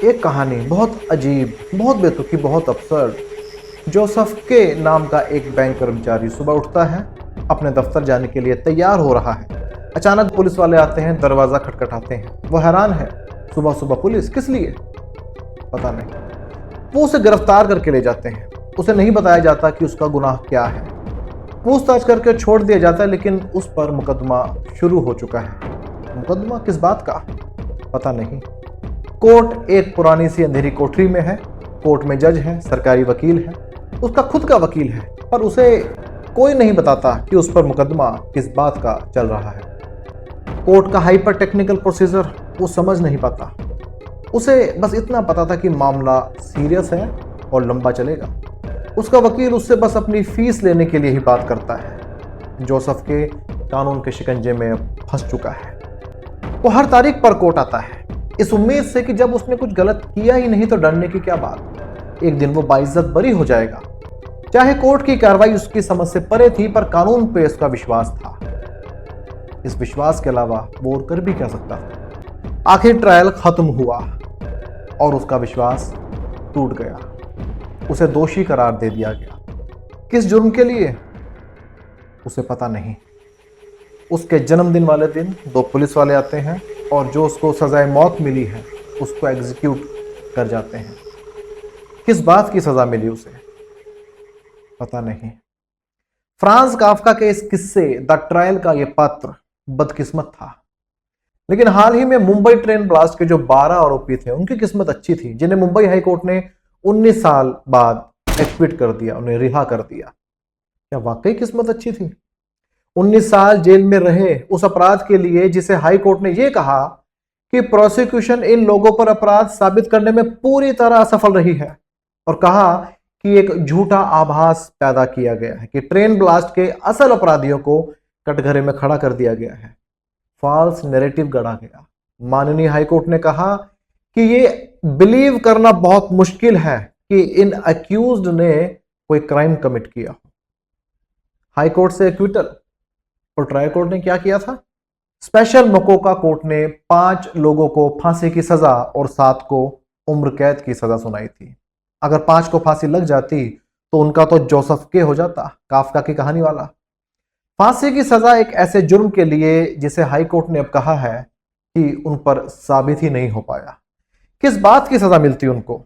एक कहानी बहुत अजीब, बहुत बेतुकी, बहुत अब्सर्ड। जोसेफ के नाम का एक बैंक कर्मचारी सुबह उठता है, अपने दफ्तर जाने के लिए तैयार हो रहा है। अचानक पुलिस वाले आते हैं, दरवाजा खटखटाते हैं। वो हैरान है, सुबह सुबह पुलिस किस लिए? पता नहीं। वो उसे गिरफ्तार करके ले जाते हैं। उसे नहीं बताया जाता कि उसका गुनाह क्या है। पूछताछ करके छोड़ दिया जाता है, लेकिन उस पर मुकदमा शुरू हो चुका है। मुकदमा किस बात का? पता नहीं। कोर्ट एक पुरानी सी अंधेरी कोठरी में है। कोर्ट में जज है, सरकारी वकील है, उसका खुद का वकील है, पर उसे कोई नहीं बताता कि उस पर मुकदमा किस बात का चल रहा है। कोर्ट का हाइपर टेक्निकल प्रोसीजर वो समझ नहीं पाता। उसे बस इतना पता था कि मामला सीरियस है और लंबा चलेगा। उसका वकील उससे बस अपनी फीस लेने के लिए ही बात करता है। जोसेफ के कानून के शिकंजे में फंस चुका है। वो हर तारीख पर कोर्ट आता है, इस उम्मीद से कि जब उसने कुछ गलत किया ही नहीं तो डरने की क्या बात। एक दिन वो बाइज्जत बरी हो जाएगा। चाहे कोर्ट की कार्रवाई उसकी समझ से परे थी, पर कानून पे उसका विश्वास था। इस विश्वास के अलावा वो और कर भी क्या सकता था। आखिर ट्रायल खत्म हुआ और उसका विश्वास टूट गया। उसे दोषी करार दे दिया गया। किस जुर्म के लिए? उसे पता नहीं। उसके जन्मदिन वाले दिन दो पुलिस वाले आते हैं और जो उसको सजाए मौत मिली है उसको एग्जीक्यूट कर जाते हैं। किस बात की सजा मिली उसे? पता नहीं। फ्रांज काफ्का के इस किस्से द ट्रायल का यह पात्र बदकिस्मत था। लेकिन हाल ही में मुंबई ट्रेन ब्लास्ट के जो 12 आरोपी थे उनकी किस्मत अच्छी थी, जिन्हें मुंबई हाई कोर्ट ने 19 साल बाद एक्विट कर दिया, उन्हें रिहा कर दिया। क्या वाकई किस्मत अच्छी थी? 19 साल जेल में रहे उस अपराध के लिए जिसे हाई कोर्ट ने यह कहा कि प्रोसिक्यूशन इन लोगों पर अपराध साबित करने में पूरी तरह असफल रही है, और कहा कि एक झूठा आभास पैदा किया गया है कि ट्रेन ब्लास्ट के असल अपराधियों को कटघरे में खड़ा कर दिया गया है। फॉल्स नैरेटिव गढ़ा गया। माननीय हाईकोर्ट ने कहा कि यह बिलीव करना बहुत मुश्किल है कि इन अक्यूज्ड ने कोई क्राइम कमिट किया हो। हाईकोर्ट से एक्विटल। और ट्रायल कोर्ट ने क्या किया था? स्पेशल मकोका कोर्ट ने 5 लोगों को फांसी की सजा और 7 को उम्र कैद की सजा सुनाई थी। अगर 5 को फांसी लग जाती तो उनका तो जोसेफ के हो जाता, काफ्का की कहानी वाला। फांसी की सजा एक ऐसे जुर्म के लिए जिसे हाई कोर्ट ने अब कहा है कि उन पर साबित ही नहीं हो पाया। किस बात की सजा मिलती उनको?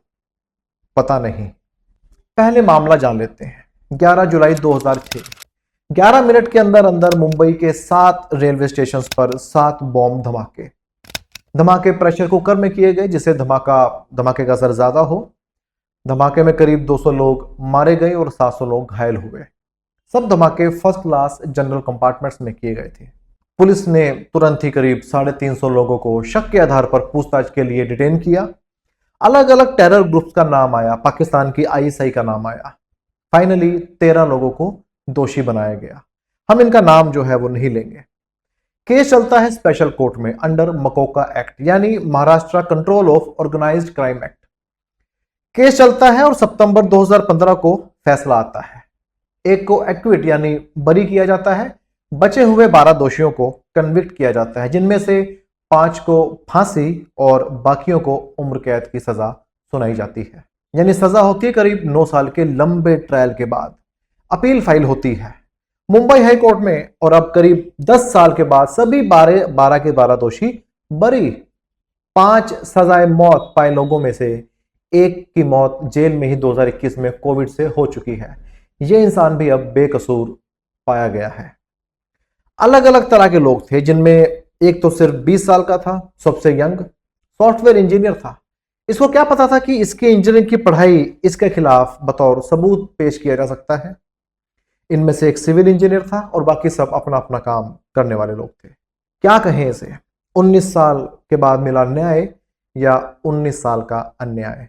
पता नहीं। पहले मामला जान लेते हैं। 11 जुलाई 2006, 11 मिनट के अंदर अंदर मुंबई के 7 रेलवे स्टेशन पर 7 बॉम्ब धमाके। धमाके प्रेशर कुकर में किए गए, जिससे धमाके का असर ज्यादा हो। धमाके में करीब 200 लोग मारे गए और 700 लोग घायल हुए। सब धमाके फर्स्ट क्लास जनरल कंपार्टमेंट्स में किए गए थे। पुलिस ने तुरंत ही करीब 350 लोगों को शक के आधार पर पूछताछ के लिए डिटेन किया। अलग अलग टेरर ग्रुप्स का नाम आया, पाकिस्तान की आईएसआई का नाम आया। फाइनली 13 लोगों को दोषी बनाया गया। हम इनका नाम जो है वो नहीं लेंगे। केस चलता है स्पेशल कोर्ट में अंडर मकोका एक्ट, यानी Maharashtra control of organised crime act. Case चलता है और सितंबर 2015 को फैसला आता है। एक को एक्विट यानी बरी किया जाता है। बचे हुए 12 दोषियों को कन्विक्ट किया जाता है, जिनमें से 5 को फांसी और बाकियों को उम्र कैद की सजा सुनाई जाती है। यानी सजा होती है करीब 9 साल के लंबे ट्रायल के बाद। अपील फाइल होती है मुंबई हाई कोर्ट में, और अब करीब 10 साल के बाद सभी 12 के 12 दोषी बरी। 5 सजाए मौत पाए लोगों में से एक की मौत जेल में ही 2021 में कोविड से हो चुकी है। यह इंसान भी अब बेकसूर पाया गया है। अलग अलग तरह के लोग थे, जिनमें एक तो सिर्फ 20 साल का था, सबसे यंग, सॉफ्टवेयर इंजीनियर था। इसको क्या पता था कि इसकी इंजीनियरिंग की पढ़ाई इसके खिलाफ बतौर सबूत पेश किया जा सकता है। इनमें से एक सिविल इंजीनियर था और बाकी सब अपना अपना काम करने वाले लोग थे। क्या कहें इसे? 19 साल के बाद मिला न्याय या 19 साल का अन्याय?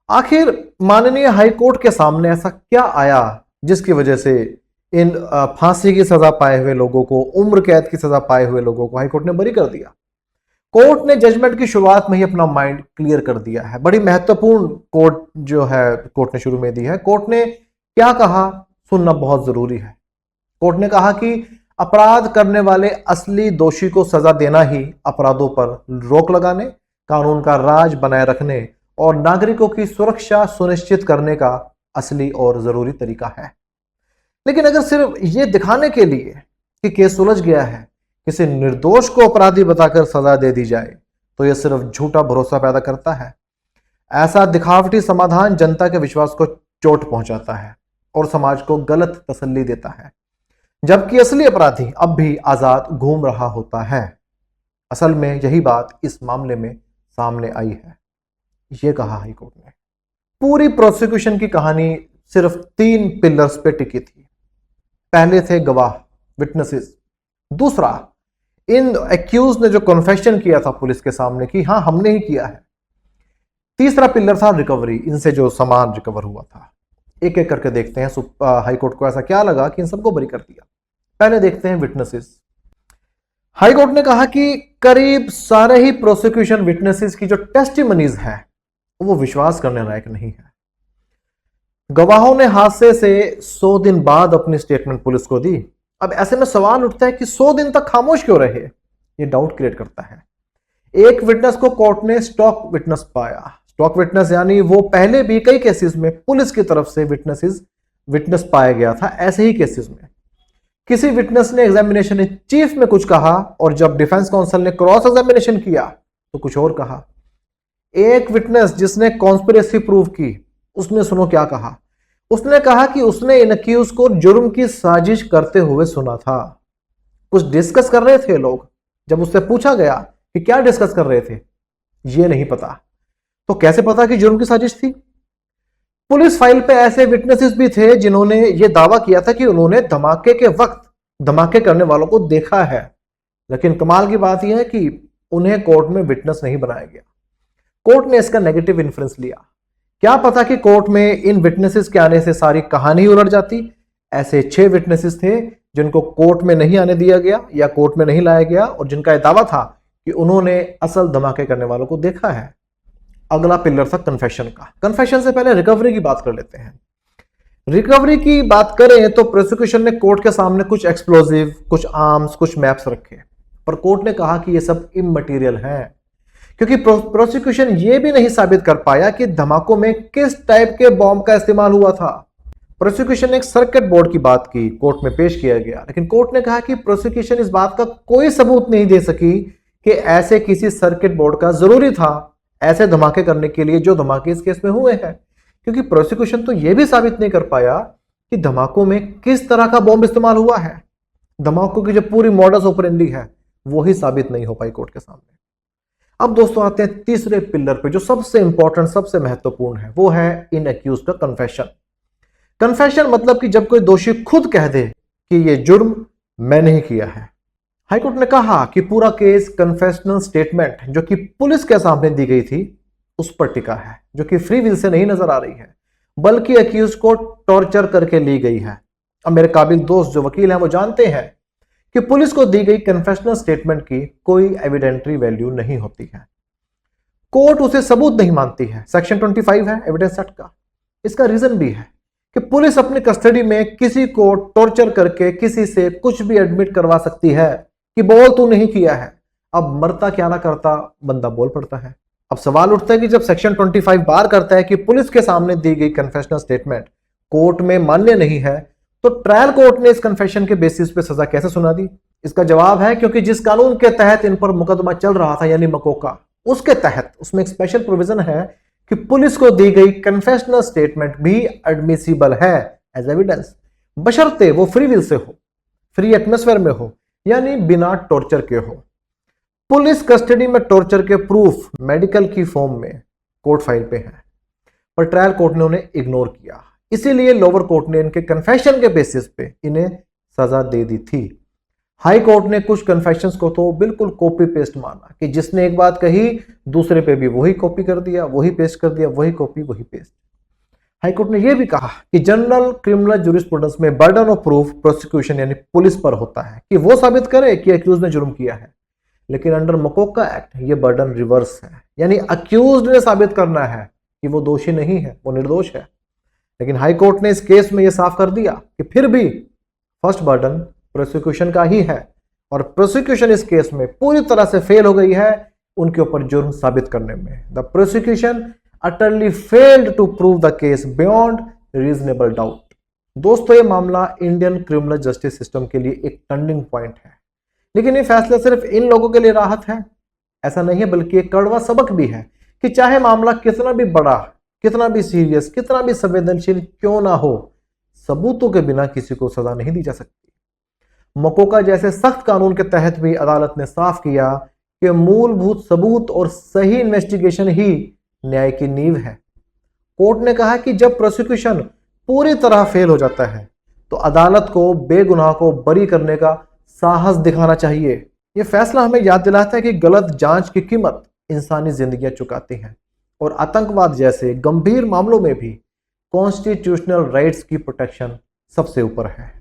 आखिर माननीय हाई कोर्ट के सामने ऐसा क्या आया जिसकी वजह से इन फांसी की सजा पाए हुए लोगों को, उम्र कैद की सजा पाए हुए लोगों को हाई कोर्ट ने बरी कर दिया? कोर्ट ने जजमेंट की शुरुआत में ही अपना माइंड क्लियर कर दिया है। बड़ी महत्वपूर्ण कोर्ट जो है कोर्ट ने शुरू में दी है। कोर्ट ने क्या कहा सुनना बहुत जरूरी है। कोर्ट ने कहा कि अपराध करने वाले असली दोषी को सजा देना ही अपराधों पर रोक लगाने, कानून का राज बनाए रखने और नागरिकों की सुरक्षा सुनिश्चित करने का असली और जरूरी तरीका है। लेकिन अगर सिर्फ ये दिखाने के लिए कि केस सुलझ गया है, किसी निर्दोष को अपराधी बताकर सजा दे दी जाए, तो यह सिर्फ झूठा भरोसा पैदा करता है। ऐसा दिखावटी समाधान जनता के विश्वास को चोट पहुंचाता है और समाज को गलत तसल्ली देता है, जबकि असली अपराधी अब भी आजाद घूम रहा होता है। असल में यही बात इस मामले में सामने आई है, यह कहा हाईकोर्ट ने। पूरी प्रोसिक्यूशन की कहानी सिर्फ 3 पिलर्स पे टिकी थी। पहले थे गवाह, विटनेसेस। दूसरा, इन एक्यूज ने जो कन्फेशन किया था पुलिस के सामने कि हाँ हमने ही किया है। तीसरा पिलर था रिकवरी, इनसे जो सामान रिकवर हुआ था। एक एक करके देखते हैं हाईकोर्ट को ऐसा क्या लगा कि इन सबको बरी कर दिया। पहले देखते हैं विटनेसेस। हाईकोर्ट ने कहा कि करीब सारे ही प्रोसिक्यूशन विटनेसेस की जो टेस्टिमनीज है वो विश्वास करने लायक नहीं है। गवाहों ने हादसे से 100 दिन बाद अपनी स्टेटमेंट पुलिस को दी। अब ऐसे में सवाल उठता है कि 100 दिन तक खामोश क्यों रहे? ये डाउट क्रिएट करता है। एक विटनेस को कोर्ट ने स्टॉक विटनेस पाया। स्टॉक विटनेस यानी वो पहले भी कई केसेस में पुलिस की तरफ से विटनेस पाया गया था। ऐसे ही केसेस में किसी विटनेस ने एग्जामिनेशन चीफ में कुछ कहा और जब डिफेंस काउंसिल ने क्रॉस एग्जामिनेशन किया तो कुछ और कहा। एक विटनेस जिसने कॉन्स्पिरेसी प्रूव की, उसने सुनो क्या कहा। उसने कहा कि उसने इन अक्यूज को जुर्म की साजिश करते हुए सुना था। कुछ डिस्कस कर रहे थे लोग। जब उससे पूछा गया कि क्या डिस्कस कर रहे थे, ये नहीं पता। तो कैसे पता कि जुर्म की साजिश थी? पुलिस फाइल पे ऐसे विटनेसेस भी थे जिन्होंने यह दावा किया था कि उन्होंने धमाके के वक्त धमाके करने वालों को देखा है। लेकिन कमाल की बात यह है कि उन्हें कोर्ट में विटनेस नहीं बनाया गया। कोर्ट ने इसका नेगेटिव इन्फ्लुएंस लिया। क्या पता कि कोर्ट में इन विटनेसेस के आने से सारी कहानी ही उलट जाती। ऐसे 6 विटनेसेस थे जिनको कोर्ट में नहीं आने दिया गया या कोर्ट में नहीं लाया गया और जिनका यह दावा था कि उन्होंने असल धमाके करने वालों को देखा है। अगला पिलर था कन्फेशन का। कन्फेशन से पहले रिकवरी की बात कर लेते हैं। रिकवरी की बात करें तो प्रोसिक्यूशन ने कोर्ट के सामने कुछ एक्सप्लोजिव, कुछ आर्म्स, कुछ मैप्स रखे, पर कोर्ट ने कहा कि ये सब इममटीरियल हैं, क्योंकि प्रोसिक्यूशन ये भी नहीं साबित कर पाया कि धमाकों में किस टाइप के बॉम्ब का इस्तेमाल हुआ था। प्रोसिक्यूशन ने एक सर्किट बोर्ड की बात की, कोर्ट में पेश किया गया, लेकिन कोर्ट ने कहा कि प्रोसिक्यूशन इस बात का कोई सबूत नहीं दे सकी कि ऐसे किसी सर्किट बोर्ड का जरूरी था ऐसे धमाके करने के लिए जो धमाके इस केस में हुए हैं, क्योंकि प्रोसिक्यूशन तो यह भी साबित नहीं कर पाया कि धमाकों में किस तरह का बॉम्ब इस्तेमाल हुआ है। धमाकों की जो पूरी मॉडस ऑपरेंडी है वो ही साबित नहीं हो पाई कोर्ट के सामने। अब दोस्तों आते हैं तीसरे पिलर पे, जो सबसे इंपॉर्टेंट, सबसे महत्वपूर्ण है, वो है इन एक्यूज का कन्फेशन। कन्फेशन मतलब कि जब कोई दोषी खुद कह दे कि ये जुर्म मैंने ही किया है। हाईकोर्ट ने कहा कि पूरा केस कन्फेशनल स्टेटमेंट जो कि पुलिस के सामने दी गई थी उस पर टिका है, जो कि फ्री विल से नहीं नजर आ रही है, बल्कि एक्यूज को टॉर्चर करके ली गई है। अब मेरे काबिल दोस्त जो वकील हैं वो जानते हैं कि पुलिस को दी गई कन्फेशनल स्टेटमेंट की कोई एविडेंटरी वैल्यू नहीं होती है। कोर्ट उसे सबूत नहीं मानती है। सेक्शन 25 है एविडेंस एक्ट का। इसका रीजन भी है कि पुलिस अपनी कस्टडी में किसी को टॉर्चर करके किसी से कुछ भी एडमिट करवा सकती है कि बोल तू नहीं किया है। अब मरता क्या ना करता बंदा बोल पड़ता है। अब सवाल उठता है कि जब सेक्शन 25 बार करता है कि पुलिस के सामने दी गई कन्फेशनल स्टेटमेंट कोर्ट में मान्य नहीं है, तो ट्रायल कोर्ट ने इस कन्फेशन के बेसिस पे सजा कैसे सुना दी? इसका जवाब है क्योंकि जिस कानून के तहत इन पर मुकदमा चल रहा था यानी मकोका, उसके तहत उसमें एक स्पेशल प्रोविजन है कि पुलिस को दी गई कन्फेशनल स्टेटमेंट भी एडमिसिबल है एज एविडेंस, बशर्ते वो फ्री विल से हो, फ्री एटमॉस्फेयर में हो, यानी बिना टॉर्चर के हो। पुलिस कस्टडी में टॉर्चर के प्रूफ मेडिकल की फॉर्म में कोर्ट फाइल पे हैं, पर ट्रायल कोर्ट ने उन्हें इग्नोर किया। इसीलिए लोअर कोर्ट ने इनके कन्फेशन के बेसिस पे इन्हें सजा दे दी थी। हाई कोर्ट ने कुछ कन्फेशंस को तो बिल्कुल कॉपी पेस्ट माना कि जिसने एक बात कही दूसरे पे भी वही कॉपी कर दिया, वही पेस्ट कर दिया, वही कॉपी वही पेस्ट। हाई कोर्ट ने यह भी कहा कि जनरल क्रिमिनल ज्यूरिस्प्रूडेंस में बर्डन ऑफ प्रूफ प्रोसिक्यूशन यानी पुलिस पर होता है कि वो साबित करे कि अक्यूज ने जुर्म किया है, लेकिन अंडर मकोका एक्ट ये बर्डन रिवर्स है, यानी अक्यूज्ड ने साबित करना है कि वो दोषी नहीं है, वो निर्दोष है। लेकिन हाई कोर्ट ने इस केस में यह साफ कर दिया कि फिर भी फर्स्ट बर्डन प्रोसिक्यूशन का ही है और प्रोसिक्यूशन इस केस में पूरी तरह से फेल हो गई है। उनके ऊपर जुर्म साबित करने में। The prosecution utterly failed to prove the case beyond reasonable doubt. दोस्तों, ये मामला इंडियन क्रिमिनल जस्टिस सिस्टम के लिए एक टर्निंग पॉइंट है। लेकिन ये फैसला सिर्फ इन लोगों के लिए राहत है ऐसा नहीं है, बल्कि एक कड़वा सबक भी है कि चाहे मामला कितना भी बड़ा, कितना भी सीरियस, कितना भी संवेदनशील क्यों ना हो, सबूतों के बिना किसी को सजा नहीं दी जा सकती। मकोका जैसे सख्त कानून के तहत भी अदालत ने साफ किया कि मूलभूत सबूत और सही इन्वेस्टिगेशन ही न्याय की नींव है। कोर्ट ने कहा कि जब प्रोसिक्यूशन पूरी तरह फेल हो जाता है तो अदालत को बेगुनाह को बरी करने का साहस दिखाना चाहिए। यह फैसला हमें याद दिलाता है कि गलत जांच की कीमत इंसानी जिंदगियां चुकाती हैं और आतंकवाद जैसे गंभीर मामलों में भी कॉन्स्टिट्यूशनल राइट्स की प्रोटेक्शन सबसे ऊपर है।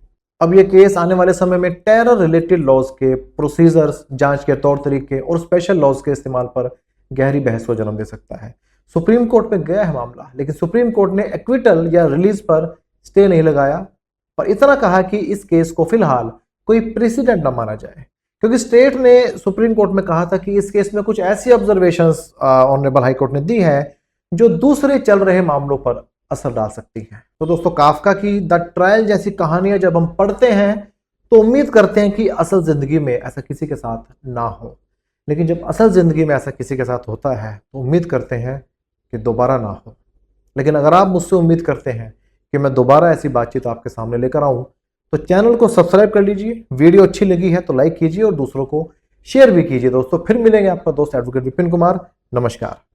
अब यह केस आने वाले समय में टेरर रिलेटेड लॉज के प्रोसीजर्स, जांच के तौर तरीके और स्पेशल लॉज के इस्तेमाल पर गहरी बहस को जन्म दे सकता है। सुप्रीम कोर्ट में गया है मामला, लेकिन सुप्रीम कोर्ट ने एक्विटल या रिलीज पर स्टे नहीं लगाया, पर इतना कहा कि इस केस को फिलहाल कोई प्रेसिडेंट न माना जाए, क्योंकि स्टेट ने सुप्रीम कोर्ट में कहा था कि इस केस में कुछ ऐसी ऑब्जर्वेशंस ऑनरेबल हाई कोर्ट ने दी है जो दूसरे चल रहे मामलों पर असर डाल सकती हैं। तो दोस्तों, काफका की द ट्रायल जैसी कहानियां जब हम पढ़ते हैं तो उम्मीद करते हैं कि असल जिंदगी में ऐसा किसी के साथ ना हो, लेकिन जब असल जिंदगी में ऐसा किसी के साथ होता है तो उम्मीद करते हैं कि दोबारा ना हो। लेकिन अगर आप मुझसे उम्मीद करते हैं कि मैं दोबारा ऐसी बातचीत आपके सामने लेकर आऊं तो चैनल को सब्सक्राइब कर लीजिए, वीडियो अच्छी लगी है तो लाइक कीजिए और दूसरों को शेयर भी कीजिए। दोस्तों, फिर मिलेंगे, आपका दोस्त एडवोकेट विपिन कुमार। नमस्कार।